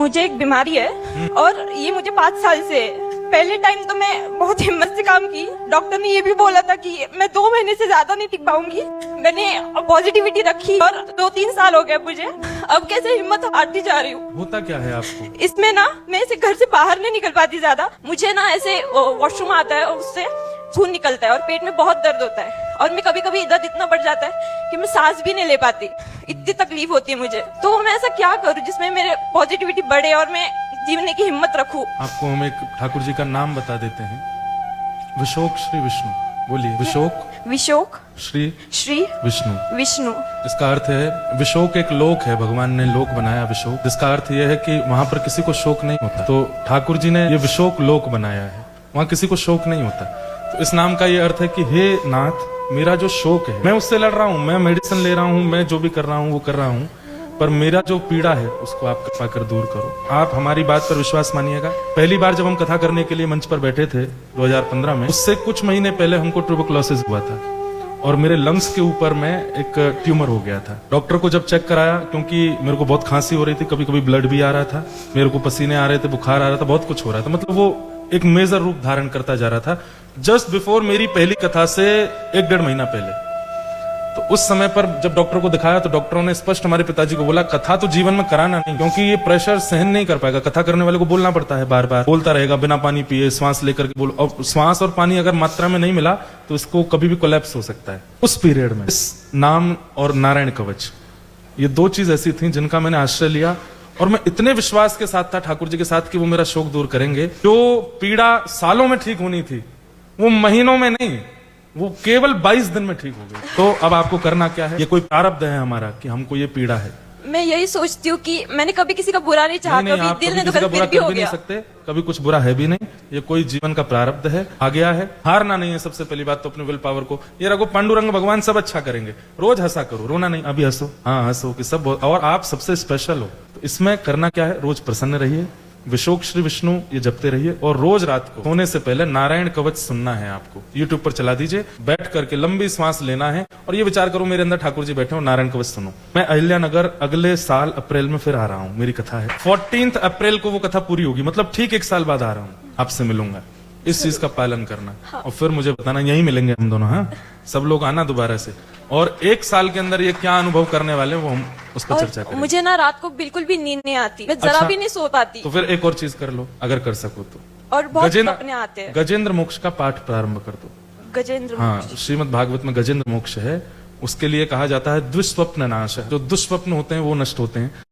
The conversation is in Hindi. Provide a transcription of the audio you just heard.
मुझे एक बीमारी है और ये मुझे 5 साल से है। पहले टाइम तो मैं बहुत हिम्मत से काम की। डॉक्टर ने ये भी बोला था कि मैं 2 महीने से ज्यादा नहीं टिक पाऊंगी। मैंने पॉजिटिविटी रखी और 2-3 साल हो गए मुझे। अब कैसे हिम्मत हारती जा रही हूँ। होता क्या है आपको? इसमें ना मैं ऐसे घर से बाहर नहीं निकल पाती ज्यादा। मुझे ना ऐसे वॉशरूम आता है और उससे खून निकलता है और पेट में बहुत दर्द होता है और मैं कभी कभी दर्द इतना बढ़ जाता है कि मैं सांस भी नहीं ले पाती। इतनी तकलीफ होती है मुझे। तो मैं ऐसा क्या करूं जिसमें मेरे पॉजिटिविटी बढ़े और मैं जीने की हिम्मत रखूं। आपको हम एक ठाकुर जी का नाम बता देते हैं, विशोक श्री विष्णु। बोलिए, विशोक विशोक श्री विष्णु। विष्णु इसका अर्थ है, विशोक एक लोक है, भगवान ने लोक बनाया विशोक, जिसका अर्थ यह है कि वहाँ पर किसी को शोक नहीं होता। तो ठाकुर जी ने ये विशोक लोक बनाया है, वहाँ किसी को शोक नहीं होता। तो इस नाम का ये अर्थ है कि हे नाथ, मेरा जो शोक है मैं उससे लड़ रहा हूँ, मैं मेडिसिन ले रहा हूँ, मैं जो भी कर रहा हूँ वो कर रहा हूँ, पर मेरा जो पीड़ा है उसको आप कृपा कर दूर करो। आप हमारी बात पर विश्वास मानिएगा। पहली बार जब हम कथा करने के लिए मंच पर बैठे थे 2015 में, उससे कुछ महीने पहले हमको ट्यूबरकुलोसिस हुआ था और मेरे लंग्स के ऊपर में एक ट्यूमर हो गया था। डॉक्टर को जब चेक कराया, क्योंकि मेरे को बहुत खांसी हो रही थी, कभी कभी ब्लड भी आ रहा था, मेरे को पसीने आ रहे थे, बुखार आ रहा था, बहुत कुछ हो रहा था, मतलब वो एक मेजर रूप धारण करता जा रहा था। जस्ट बिफोर मेरी पहली कथा से 1-1.5 महीना पहले, तो उस समय पर जब डॉक्टर को दिखाया तो डॉक्टरों ने स्पष्ट हमारे पिताजी को बोला, कथा तो जीवन में कराना नहीं, क्योंकि ये प्रेशर सहन नहीं कर पाएगा। कथा करने वाले को बोलना पड़ता है, बार बार बोलता रहेगा, बिना पानी पिए श्वास लेकर के बोलो, और श्वास और पानी अगर मात्रा में नहीं मिला तो इसको कभी भी कोलैप्स हो सकता है। उस पीरियड में इस नाम और नारायण कवच, ये 2 चीज ऐसी थी जिनका मैंने आश्रय लिया और मैं इतने विश्वास के साथ था ठाकुर जी के साथ कि वो मेरा शोक दूर करेंगे। जो पीड़ा सालों में ठीक होनी थी वो महीनों में नहीं, वो केवल 22 दिन में ठीक हो गई। तो अब आपको करना क्या है, ये कोई प्रारब्ध है हमारा कि हमको ये पीड़ा है। मैं यही सोचती हूँ कि मैंने कभी किसी का बुरा नहीं चाहा, नहीं, आप दिल ने किसी का बुरा भी हो कर भी नहीं गया। सकते, कभी कुछ बुरा है भी नहीं, ये कोई जीवन का प्रारब्ध है, आ गया है। हारना नहीं है सबसे पहली बात तो अपने विल पावर को। ये रघु पांडुरंग भगवान सब अच्छा करेंगे, रोज हंसा करो, रोना नहीं, अभी हंसो, हाँ हंसो कि सब, और आप सबसे स्पेशल हो। तो इसमें करना क्या है, रोज प्रसन्न रहिए, विशोक श्री विष्णु ये जपते रहिए और रोज रात को सोने से पहले नारायण कवच सुनना है आपको। YouTube पर चला दीजिए, बैठ करके लंबी सांस लेना है और ये विचार करो मेरे अंदर ठाकुर जी बैठे हो, नारायण कवच सुनो। मैं अहिल्यानगर अगले साल अप्रैल में फिर आ रहा हूँ, मेरी कथा है 14 अप्रैल को वो कथा पूरी होगी, मतलब ठीक 1 साल बाद आ रहा हूँ, आपसे मिलूंगा। इस चीज का पालन करना और फिर मुझे बताना, यही मिलेंगे हम दोनों, हाँ सब लोग आना दोबारा से, और 1 साल के अंदर ये क्या अनुभव करने वाले हैं वो हम उस पर चर्चा करेंगे। मुझे ना रात को बिल्कुल भी नींद नहीं आती, मैं जरा भी नहीं सो पाती। तो फिर एक और चीज कर लो अगर कर सको तो, और बहुत सपने आते हैं। गजेंद्र मोक्ष का पाठ प्रारंभ कर दो। गजेंद्र, हाँ, श्रीमद् भागवत में गजेंद्र मोक्ष है, उसके लिए कहा जाता है द्विस्वप्न नाश है। जो दुष्स्वप्न होते हैं वो नष्ट होते हैं।